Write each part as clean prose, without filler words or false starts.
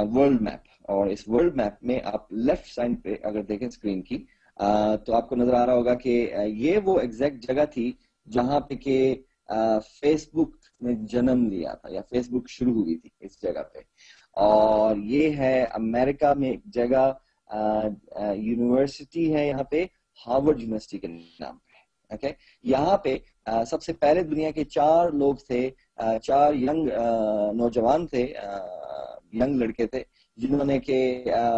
World map, और इस world map में आप लेफ्ट साइड पे अगर देखें स्क्रीन की तो आपको नजर आ रहा होगा कि ये वो एग्जैक्ट जगह थी जहां पे के फेसबुक ने जन्म लिया था या फेसबुक शुरू हुई थी इस जगह पे। और ये है अमेरिका में एक जगह, यूनिवर्सिटी है यहाँ पे, हार्वर्ड यूनिवर्सिटी के नाम पे। ओके, यहाँ पे सबसे पहले दुनिया के 4 लोग थे, 4 यंग नौजवान थे, यंग लड़के थे जिन्होंने के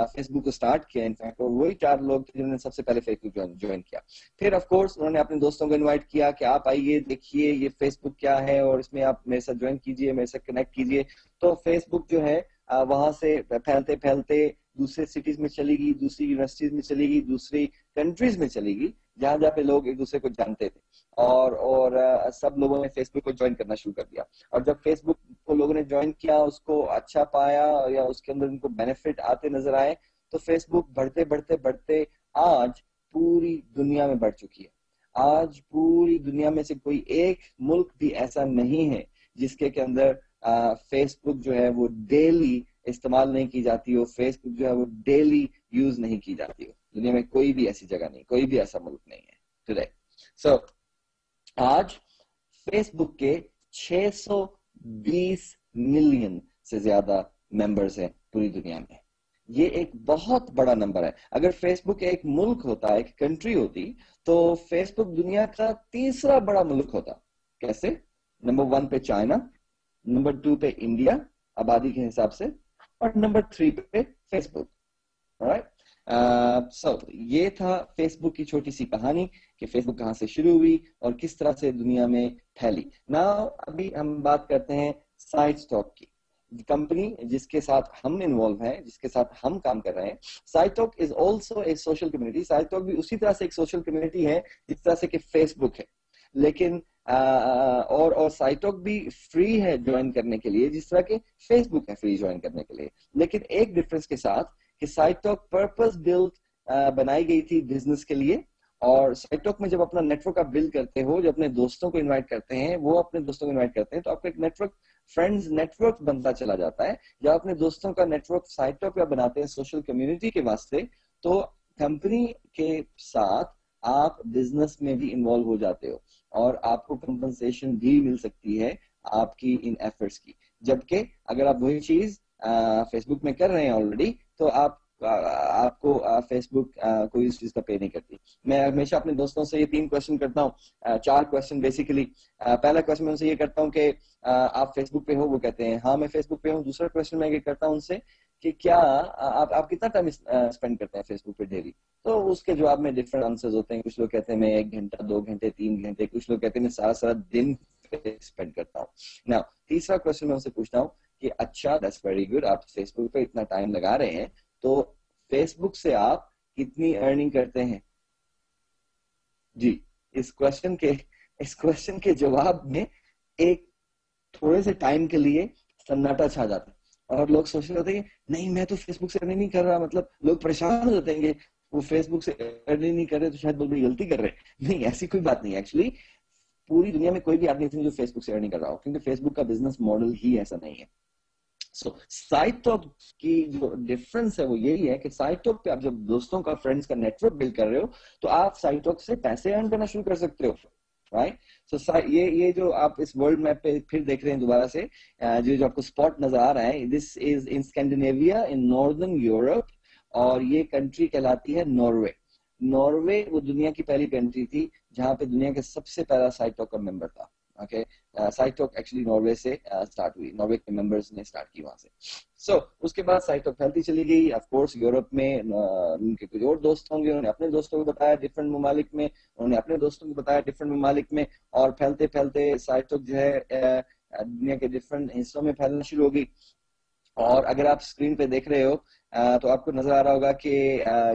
फेसबुक को स्टार्ट किया। इनफैक्ट और वही 4 लोग थे जिन्होंने सबसे पहले फेसबुक ज्वाइन किया। फिर ऑफ कोर्स उन्होंने अपने दोस्तों को इनवाइट किया कि आप आइए, देखिए ये फेसबुक क्या है और इसमें आप मेरे साथ ज्वाइन कीजिए, मेरे साथ कनेक्ट कीजिए। तो फेसबुक जो है वहां से फैलते फैलते दूसरे सिटीज में चली गई, दूसरी यूनिवर्सिटीज में चली गई, दूसरी कंट्रीज में चली गई, जहां जहाँ पे लोग एक दूसरे को जानते थे। और सब लोगों ने फेसबुक को ज्वाइन करना शुरू कर दिया। और जब फेसबुक को लोगों ने ज्वाइन किया, उसको अच्छा पाया या उसके अंदर उनको बेनिफिट आते नजर आए, तो फेसबुक बढ़ते बढ़ते बढ़ते आज पूरी दुनिया में बढ़ चुकी है। आज पूरी दुनिया में से कोई एक मुल्क भी ऐसा नहीं है जिसके के अंदर फेसबुक जो है वो डेली इस्तेमाल नहीं की जाती हो, फेसबुक जो है वो डेली यूज नहीं की जाती हो। दुनिया में कोई भी ऐसी जगह नहीं, कोई भी ऐसा मुल्क नहीं है टुडे। सो आज फेसबुक के 620 मिलियन से ज्यादा मेंबर्स हैं पूरी दुनिया में। ये एक बहुत बड़ा नंबर है। अगर फेसबुक एक मुल्क होता, एक कंट्री होती, तो फेसबुक दुनिया का तीसरा बड़ा मुल्क होता। कैसे? नंबर 1 पे चाइना, नंबर 2 पे इंडिया आबादी के हिसाब से, और नंबर 3 पे फेसबुक। राइट, सो ये था फेसबुक की छोटी सी कहानी कि फेसबुक कहां से शुरू हुई और किस तरह से दुनिया में फैली। नाउ अभी हम बात करते हैं साइटस्टॉक की, कंपनी जिसके साथ हम इन्वॉल्व हैं, जिसके साथ हम काम कर रहे हैं। SiteTalk is also a social community. SiteTalk भी उसी तरह से एक सोशल कम्युनिटी है जिस तरह से कि फेसबुक है, लेकिन और साइटस्टॉक भी फ्री है ज्वाइन करने के लिए, जिस तरह के फेसबुक है फ्री ज्वाइन करने के लिए। लेकिन एक डिफरेंस के साथ कि साइटस्टॉक पर्पस बिल्ड बनाई गई थी बिजनेस के लिए, और साइटस्टॉक में जब अपना नेटवर्क आप बिल्ड करते हो, जब अपने दोस्तों को इनवाइट करते हैं, वो अपने दोस्तों को इनवाइट करते हैं, तो आपका एक नेटवर्क, फ्रेंड्स नेटवर्क बनता चला जाता है। जब अपने दोस्तों का नेटवर्क साइटस्टॉक पे बनाते हैं सोशल कम्युनिटी के वास्ते, तो कंपनी के साथ आप बिजनेस में भी इन्वॉल्व हो जाते हो और आपको कंपनसेशन भी मिल सकती है आपकी इन एफर्ट्स की। जबकि अगर आप वही चीज फेसबुक में कर रहे हैं ऑलरेडी, तो आपको फेसबुक कोई इस चीज का पे नहीं करती। मैं हमेशा अपने दोस्तों से ये 3 क्वेश्चन करता हूँ, 4 क्वेश्चन बेसिकली। पहला क्वेश्चन मैं उनसे ये करता हूँ कि आप फेसबुक पे हो? वो कहते हैं हाँ मैं फेसबुक पे हूँ। दूसरा क्वेश्चन मैं ये करता हूँ उनसे कि क्या आप कितना टाइम स्पेंड करते हैं फेसबुक पे डेली? तो उसके जवाब में डिफरेंट आंसर्स होते हैं। कुछ लोग कहते हैं मैं 1 घंटा, 2 घंटे, 3 घंटे, कुछ लोग कहते हैं मैं सारा सारा दिन स्पेंड करता हूँ। नाउ तीसरा क्वेश्चन मैं उनसे पूछता हूँ कि अच्छा दैट्स वेरी गुड, आप फेसबुक पे इतना टाइम लगा रहे हैं, तो फेसबुक से आप कितनी अर्निंग करते हैं? जी, इस क्वेश्चन के जवाब में एक थोड़े से टाइम के लिए सन्नाटा छा जाता है और लोग सोच रहे होते हैं नहीं मैं तो फेसबुक से अर्निंग नहीं कर रहा। मतलब लोग परेशान हो जाते हैं कि वो फेसबुक से अर्निंग नहीं कर रहे तो शायद बहुत बड़ी गलती कर रहे हैं। नहीं, ऐसी कोई बात नहीं। एक्चुअली पूरी दुनिया में कोई भी आदमी नहीं जो फेसबुक से अर्निंग कर रहा हो, क्योंकि फेसबुक का बिजनेस मॉडल ही ऐसा नहीं है। सो साइटस्टॉक की जो डिफरेंस है वो यही है कि साइटस्टॉक पे आप जब दोस्तों का, फ्रेंड्स का नेटवर्क बिल्ड कर रहे हो, तो आप साइटस्टॉक से पैसे अर्न करना शुरू कर सकते हो। राइट, सो ये जो आप इस वर्ल्ड मैप पे फिर देख रहे हैं दोबारा से, जो आपको स्पॉट नजर आ रहा है, this is in Scandinavia in northern Europe, और ये कंट्री कहलाती है नॉर्वे। नॉर्वे वो दुनिया की पहली कंट्री थी जहां पे दुनिया का सबसे पहला साइटस्टॉक का मेंबर था। ओके, साइटस्टॉक एक्चुअली नॉर्वे से स्टार्ट हुई, नॉर्वे के मेंबर्स ने स्टार्ट की वहां से। सो उसके बाद साइटस्टॉक फैलती चली गई। ऑफ कोर्स यूरोप में उनके कुछ और दोस्त होंगे, उन्होंने अपने दोस्तों को बताया डिफरेंट ममालिक में, उन्होंने अपने दोस्तों को बताया डिफरेंट ममालिक में, और फैलते फैलते साइटस्टॉक जो है दुनिया के डिफरेंट हिस्सों में फैलना शुरू होगी। और अगर आप स्क्रीन पे देख रहे हो तो आपको नजर आ रहा होगा कि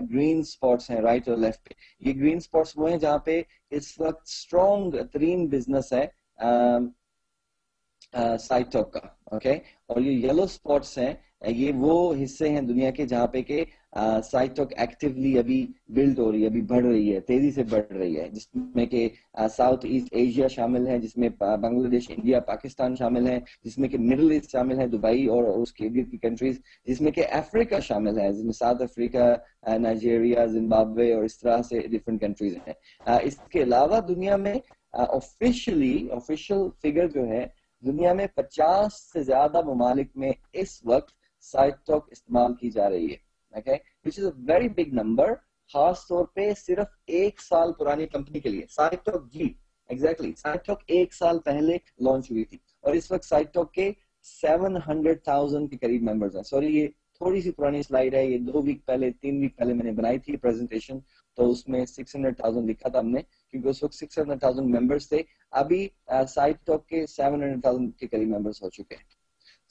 ग्रीन स्पॉट्स हैं राइट और लेफ्ट पे। ये ग्रीन स्पॉट्स वो हैं जहाँ पे इस वक्त स्ट्रॉन्ग तरीन बिजनेस है साइट टॉक का, ओके। और ये येलो स्पॉट्स हैं, ये वो हिस्से हैं दुनिया के जहाँ पे के साइट टॉक एक्टिवली अभी बिल्ड हो रही है, अभी बढ़ रही है, तेजी से बढ़ रही है, जिसमें के साउथ ईस्ट एशिया शामिल है, जिसमें बांग्लादेश, इंडिया, पाकिस्तान शामिल है, जिसमें कि मिडिल ईस्ट शामिल है, दुबई और उसके इर्द की कंट्रीज, जिसमें कि अफ्रीका शामिल है, जिसमें साउथ अफ्रीका, नाइजीरिया, जिम्बाब्वे और इस तरह से डिफरेंट कंट्रीज हैं। इसके अलावा दुनिया में ऑफिशियल फिगर जो है, दुनिया में 50 से ज्यादा ममालिक में इस वक्त साइट टॉक इस्तेमाल की जा रही है, okay, which is a very big number, खास तौर पे सिर्फ 1 साल पुरानी कंपनी के लिए। साइट टॉक जी एग्जैक्टली साइट टॉक 1 साल पहले लॉन्च हुई थी और इस वक्त साइट टॉक के 700,000 के करीब मेंबर्स हैं। सॉरी, ये थोड़ी सी पुरानी स्लाइड है, ये 2 वीक पहले 3 वीक पहले मैंने बनाई थी प्रेजेंटेशन, तो उसमें 600,000 लिखा था हमने, क्योंकि उस वक्त 600,000 मेंबर्स थे। अभी साइट टॉक के 700,000 के करीब मेंबर्स हो चुके हैं।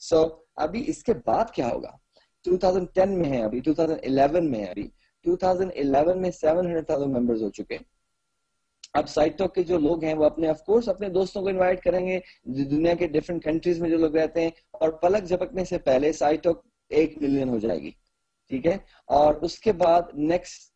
सो अभी इसके बाद क्या होगा? 2010 में है, अभी 2011 में है, अभी 2011 में 700,000 मेंबर्स हो चुके हैं। अब साइट टॉक के जो लोग हैं वो अपने ऑफ कोर्स अपने दोस्तों को इनवाइट करेंगे, दुनिया के डिफरेंट कंट्रीज में जो लोग रहते हैं, और पलक झपकने से पहले साइट टॉक 1 मिलियन हो जाएगी, ठीक है। और उसके बाद नेक्स्ट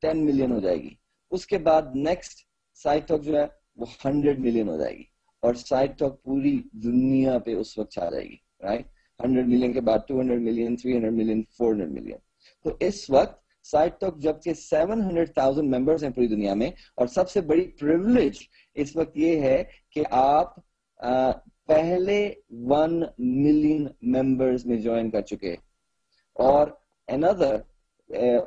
10 मिलियन हो जाएगी, उसके बाद नेक्स्ट साइट टॉक जो है वो 100 मिलियन हो जाएगी, और साइट टॉक पूरी दुनिया पे उस वक्त छा जाएगी, राइट। 100 मिलियन के बाद 200 मिलियन, 300 मिलियन, 400 मिलियन। तो इस वक्त साइट टॉक जबकि 700,000 मेंबर्स हैं पूरी दुनिया में, और सबसे बड़ी प्रिविलेज इस वक्त ये है कि आप पहले 1 मिलियन मेंबर्स में ज्वाइन कर चुके हैं, और अनदर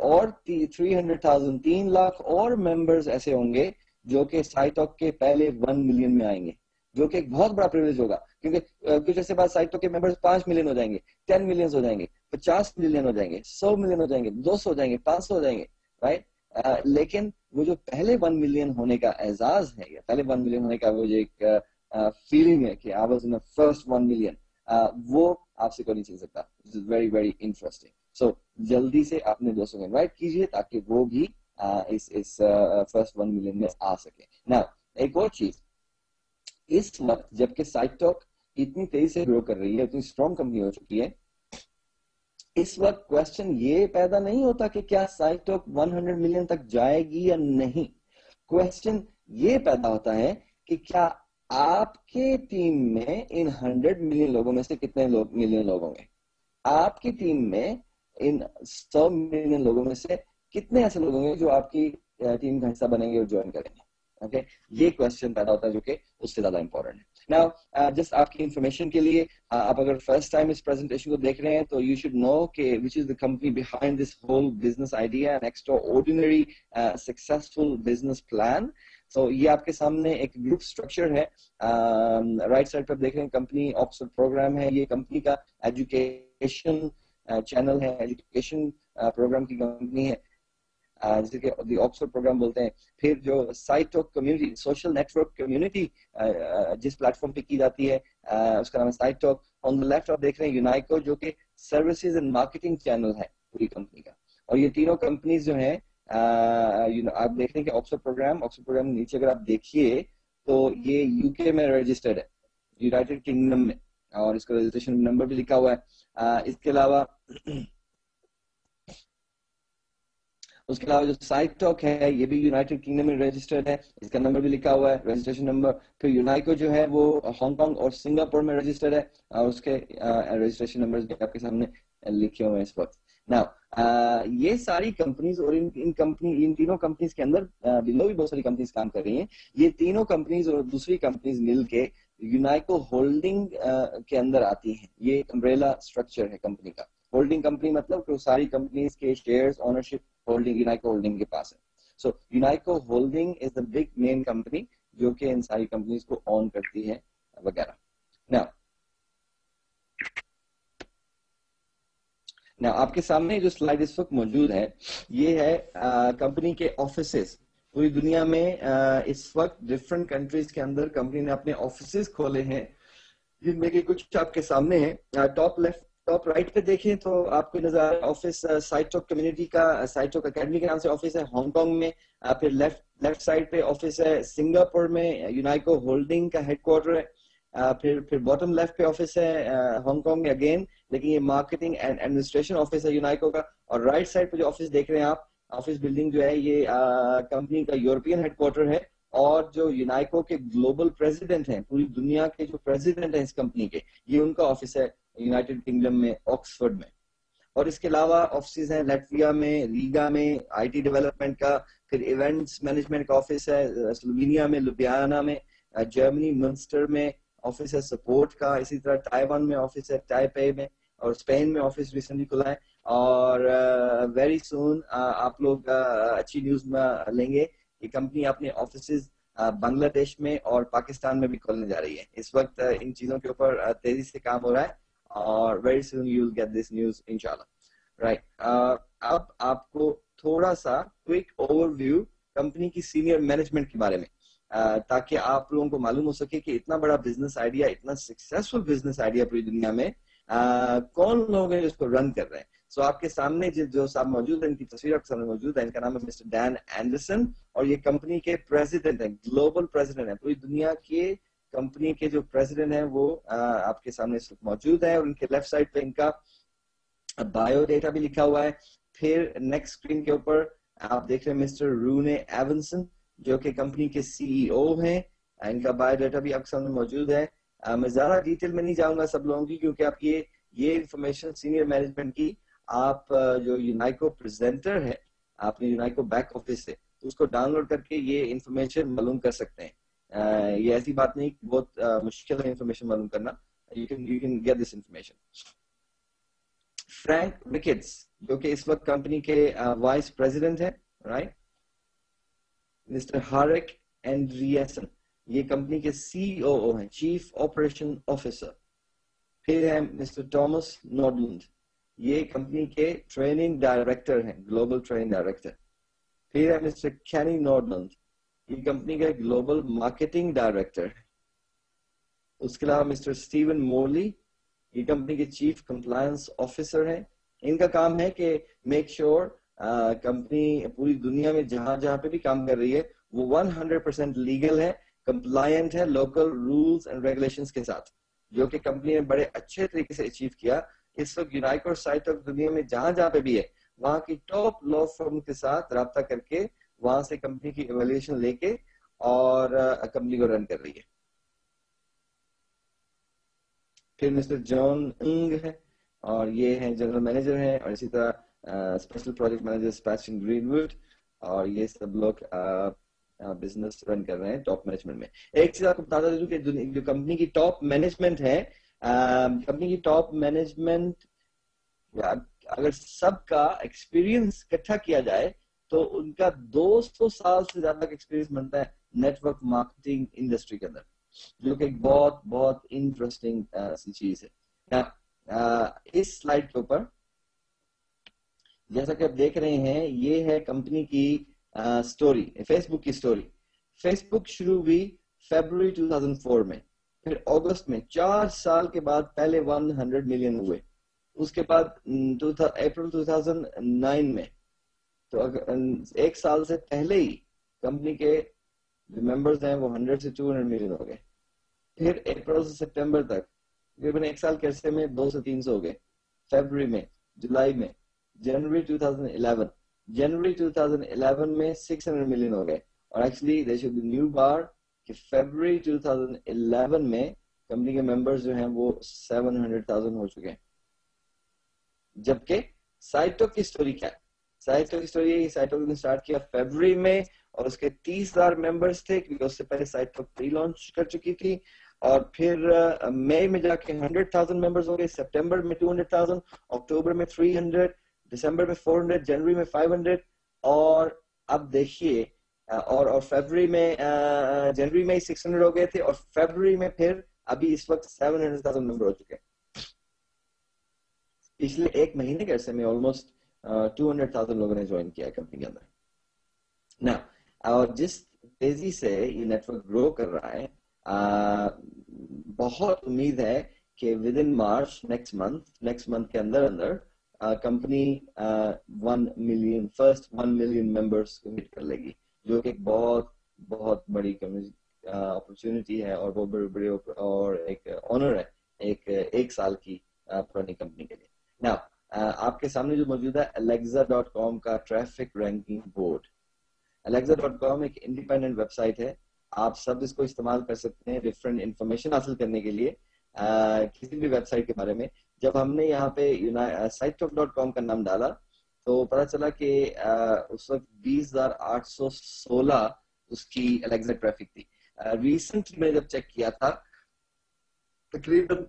और 300,000, 3 लाख और मेंबर्स ऐसे होंगे जो कि साइट टॉक के पहले 1 मिलियन में आएंगे, जो कि एक बहुत बड़ा प्रिविलेज होगा, क्योंकि कुछ ऐसे बाद साइट टॉक के मेंबर्स 5 मिलियन हो जाएंगे, 10 मिलियन हो जाएंगे, 50 मिलियन हो जाएंगे, 100 मिलियन हो जाएंगे, 200 हो जाएंगे, 500 हो जाएंगे, राइट। लेकिन वो जो पहले 1 मिलियन होने का एजाज है, या पहले 1 मिलियन होने का वो जो एक फीलिंग है कि I was in the first 1 million, वो आपसे कोई नहीं छीन सकता। This is very very interesting. So जल्दी से अपने दोस्तों को इनवाइट कीजिए ताकि वो भी इस फर्स्ट 1 मिलियन में आ सके। नाउ एक और चीज, इस वक्त जबकि साइट टॉक इतनी तेजी से ग्रो कर रही है, इतनी स्ट्रॉन्ग कंपनी हो चुकी है, इस वक्त क्वेश्चन ये पैदा नहीं होता कि क्या साइट टॉक 100 मिलियन तक जाएगी या नहीं। क्वेश्चन ये पैदा होता है कि क्या आपके टीम में इन 100 मिलियन लोगों में से कितने मिलियन लोग होंगे, आपकी टीम में इन 100 मिलियन लोगों में से कितने ऐसे लोग होंगे जो आपकी टीम का हिस्सा बनेंगे और ज्वाइन करेंगे, ओके। ये क्वेश्चन पैदा होता है जो कि उससे ज्यादा इंपॉर्टेंट है। नाउ जस्ट आपकी इंफॉर्मेशन के लिए, आप अगर फर्स्ट टाइम इस प्रेजेंटेशन को देख रहे हैं तो यू शुड नो कि which is the company behind this whole business idea and extraordinary successful business plan. So ये आपके सामने एक ग्रुप स्ट्रक्चर है, राइट साइड पर देख रहे हैं कंपनी ऑक्सफोर्ड प्रोग्राम है, ये कंपनी का एजुकेशन चैनल है, एजुकेशन प्रोग्राम की कंपनी है, जिसे कि ऑक्सफोर्ड प्रोग्राम बोलते हैं। फिर जो site talk community, social network community जिस प्लेटफॉर्म पे की जाती है, उसका नाम है site talk. On the left आप देख रहे हैं यूनाइको, जो कि सर्विसेज एंड मार्केटिंग चैनल है पूरी कंपनी का। और ये तीनों कंपनीज जो है, आप देख रहे हैं कि ऑक्सफोर्ड प्रोग्राम नीचे अगर आप देखिए तो ये यूके में रजिस्टर्ड है, यूनाइटेड किंगडम में, और इसका रजिस्ट्रेशन नंबर भी लिखा हुआ है। इसके अलावा उसके अलावा जो साइट टॉक है ये भी यूनाइटेड किंगडम में रजिस्टर्ड है, इसका नंबर भी लिखा हुआ है, रजिस्ट्रेशन नंबर। फिर यूनाइको जो है वो हांगकांग और सिंगापुर में रजिस्टर्ड है, और उसके रजिस्ट्रेशन नंबर्स भी आपके सामने लिखे हुए हैं इस वक्त। नाउ ये सारी कंपनीज, और इन तीनों कंपनीज के अंदर बिलो भी बहुत सारी कंपनीज काम कर रही हैं। ये तीनों कंपनीज और दूसरी कंपनीज मिलके यूनाइको होल्डिंग के अंदर आती हैं। ये एक अम्ब्रेला स्ट्रक्चर है कंपनी का। होल्डिंग कंपनी मतलब कि सारी कंपनीज के shares ownership holding Unaico holding के पास है। सो Unaico holding is the big main company जो कि इन सारी कंपनीज को ऑन करती है वगैरह। नाउ आपके सामने जो स्लाइड इस वक्त मौजूद है, ये है कंपनी के ऑफिसेस पूरी दुनिया में। इस वक्त डिफरेंट कंट्रीज के अंदर कंपनी ने अपने ऑफिसेस खोले हैं, जिनमें कि कुछ आपके सामने है। टॉप राइट पे देखें तो आपको नजर ऑफिस साइट टॉक कम्युनिटी का, साइट टॉक अकेडमी के नाम से ऑफिस है हांगकांग में। फिर लेफ्ट साइड पे ऑफिस है सिंगापुर में, यूनाइको होल्डिंग का हेडक्वार्टर है। پھر باٹم لیفٹ پہ آفس ہے ہانگ کانگ میں اگین, لیکن یہ مارکیٹنگ اینڈ ایڈمنسٹریشن آفس ہے یونائکو کا. اور رائٹ سائڈ پہ جو آفس دیکھ رہے ہیں آپ, آفس بلڈنگ جو ہے یہ کمپنی کا یورپین ہیڈ کوارٹر ہے. اور جو یونائکو کے گلوبل پریزیڈنٹ ہیں, پوری دنیا کے جو پریزیڈنٹ ہیں اس کمپنی کے, یہ ان کا آفس ہے یونائٹیڈ کنگڈم میں آکسفورڈ میں. اور اس کے علاوہ آفسز ہیں لیٹویا میں, ریگا میں آئی ٹی ڈیولپمنٹ کا, پھر ایونٹس مینجمنٹ کا آفس ہے سلوینیا میں, لوبیانا میں, جرمنی منسٹر میں آفس ہے سپورٹ کا, اسی طرح تائیوان میں آفس ہے تائپے میں, اور اسپین میں آفس ریسنٹلی کھلا ہے. اور ویری سون آپ لوگ اچھی نیوز لیں گے, یہ کمپنی اپنے آفیسز بنگلہ دیش میں اور پاکستان میں بھی کھولنے جا رہی ہے. اس وقت ان چیزوں کے اوپر تیزی سے کام ہو رہا ہے, اور very soon you will get this news انشاءاللہ. رائٹ, اب آپ کو تھوڑا سا کوئک اوور ویو کمپنی کی سینئر مینجمنٹ کے بارے میں, تاکہ آپ لوگوں کو معلوم ہو سکے کہ اتنا بڑا بزنس آئیڈیا, اتنا سکسیسفل بزنس آئیڈیا پوری دنیا میں کون لوگ ہیں جو اس کو رن کر رہے ہیں. سو آپ کے سامنے جو صاحب موجود ہیں, ان کی تصویر آپ کے سامنے موجود ہے, ان کا نام ہے مسٹر ڈین اینڈرسن, اور یہ کمپنی کے پریزیڈنٹ ہیں, گلوبل پریزیڈنٹ ہیں, پوری دنیا کے کمپنی کے جو پریزیڈنٹ ہیں وہ آپ کے سامنے اس وقت موجود ہیں. اور ان کے لیفٹ سائڈ پہ ان کا بایو ڈیٹا بھی لکھا ہوا ہے. پھر نیکسٹ اسکرین کے اوپر آپ دیکھ رہے ہیں مسٹر رونے ایونسن, جو کہ کمپنی کے سی ای او ہیں. ان کا بایو ڈیٹا بھی آپ کے سامنے موجود ہے. میں زیادہ ڈیٹیل میں نہیں جاؤں گا سب لوگوں کی, کیونکہ آپ یہ انفارمیشن سینئر مینجمنٹ کی آپ جو یونائکو پریزنٹر ہے, آپ نے یونائکو بیک آفس سے, تو اس کو ڈاؤن لوڈ کر کے یہ انفارمیشن معلوم کر سکتے ہیں. یہ ایسی بات نہیں, بہت مشکل ہے انفارمیشن معلوم کرنا. you can get this information. Frank Ricketts, جو کہ اس وقت کمپنی کے وائس پریزیڈنٹ ہیں, رائٹ. مسٹر ہارک اینڈریسن, یہ کمپنی کے سی او او ہیں, چیف آپریشن آفیسر. پھر ہے مسٹر ٹامس نارڈلینڈ, یہ کمپنی کے ٹریننگ ڈائریکٹر ہیں, گلوبل ٹریننگ ڈائریکٹر. پھر ہے مسٹر کینی نارڈلینڈ, یہ کمپنی کا گلوبل مارکیٹنگ ڈائریکٹر ہے. اس کے علاوہ مسٹر اسٹیون مورلی, یہ کمپنی کے چیف کمپلائنس آفیسر ہیں. ان کا کام ہے کہ میک شیور کمپنی پوری دنیا میں جہاں جہاں پہ بھی کام کر رہی ہے وہ 100% لیگل ہے, کمپلائنٹ ہے لوکل رولز اینڈ ریگولیشنز کے ساتھ, جو کہ کمپنی نے بڑے اچھے طریقے سے اچیو کیا. اس وقت یونائکو سائٹ آف دنیا میں جہاں جہاں پہ بھی ہے, وہاں کی ٹاپ لا فرم کے ساتھ رابطہ کر کے وہاں سے کمپنی کی ایویلیویشن لے کے اور کمپنی کو رن کر رہی ہے. پھر مسٹر جان انگ ہے, اور یہ ہیں جنرل مینیجر ہیں, اور اسی طرح special project manager Sebastian Greenwood, اور یہ سب لوگ بزنس رن کر رہے ہیں ٹاپ مینجمنٹ میں. ایک چیز آپ کو بتا دوں کہ جو کمپنی کی ٹاپ مینجمنٹ ہے, کمپنی کی ٹاپ مینجمنٹ اگر سب کا ایکسپیرینس اکٹھا کیا جائے تو ان کا 200 سال سے زیادہ کا ایکسپیرینس بنتا ہے نیٹ ورک مارکیٹنگ انڈسٹری کے اندر, جو کہ ایک بہت بہت انٹرسٹنگ سی چیز ہے. اس سلائڈ کے اوپر جیسا کہ آپ دیکھ رہے ہیں, یہ ہے کمپنی کی سٹوری, فیس بک کی سٹوری. فیس بک شروع ہوئی فیبروری 2004 میں, پھر اگست میں 4 سال کے بعد پہلے 100 ملین ہوئے, اس کے بعد اپریل 2009 میں, تو ایک سال سے پہلے ہی کمپنی کے جو ممبرز ہیں وہ 100 سے 200 ملین ہو گئے. پھر اپریل سے سپٹمبر تک تقریباً ایک سال کے عرصے میں 200 سے 300 ہو گئے. فیبروری میں, جولائی میں, جنوری 2011 میں 600 ملین ہو گئے. اور actually there should be new bar کہ فیبروری 2011 میں کمپنی کے ممبرز جو ہیں وہ 700,000 ہو چکے ہیں. جبکہ سائٹوک کی سٹوری کیا ہے؟ سائٹوک کی سٹوری ہے, سائٹوک نے سٹارٹ کیا فیبروری میں, اور اس کے 30,000 ممبرز تھے, کیونکہ اس سے پہلے سائٹوک پری لانچ کر چکی تھی. اور پھر مئی میں جا کے 100,000 ممبرز ہو گئے, سپٹمبر میں 200,000, اکتوبر میں 300, دسمبر میں 400, جنوری میں 500, اور اب دیکھیے اور فیبروری میں جنوری میں 600 ہو گئے تھے, اور فیبروری میں پھر ابھی اس وقت 700,000 ممبر ہو چکے ہیں. پچھلے ایک مہینے کے عرصے میں آلموسٹ 200,000 لوگوں نے جوائن کیا ہے کمپنی کے اندر. نا اور جس تیزی سے یہ نیٹ ورک گرو کر رہا ہے, بہت امید ہے کہ with in March next month کے اندر کمپنی 1 ملین ممبرس کو میٹ کر لے گی, جو کہ ایک بہت بہت بڑی اپرچونٹی ہے اور بہت بڑی بڑی اور ایک آنر ہے ایک سال کی پرانی کمپنی کے لیے. نا آپ کے سامنے جو موجود ہے Alexa.com کا ٹریفک رینکنگ بورڈ. Alexa.com ایک انڈیپینڈنٹ ویب سائٹ ہے. آپ سب اس کو استعمال کر سکتے ہیں ڈفرینٹ انفارمیشن حاصل کرنے کے لیے کسی بھی ویب سائٹ کے بارے میں. جب ہم نے یہاں پہ sitetalk.com کا نام ڈالا تو پتا چلا کہ اس وقت 20,816 اس کی Alexa ٹریفک تھی. ریسنٹلی میں جب چیک کیا تھا تقریباً